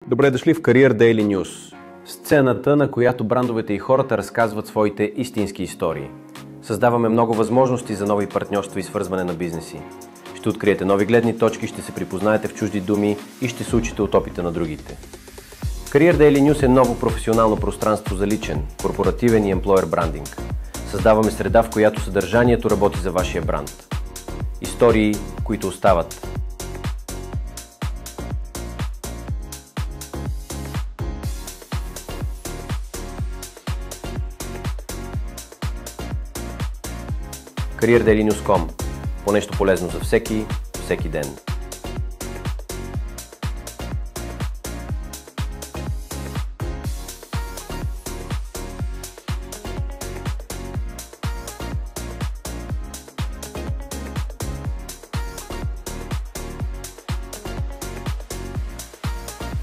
Добре дошли в Career Daily News, сцената, на която брандовете и хората разказват своите истински истории. Създаваме много възможности за нови партньорства и свързване на бизнеси. Ще откриете нови гледни точки, ще се припознаете в чужди думи и ще се учите от опита на другите. Career Daily News е ново професионално пространство за личен, корпоративен и емплойер брандинг. Създаваме среда, в която съдържанието работи за вашия бранд. Истории, които остават. CareerDailyNews.com. По нещо полезно за всеки ден.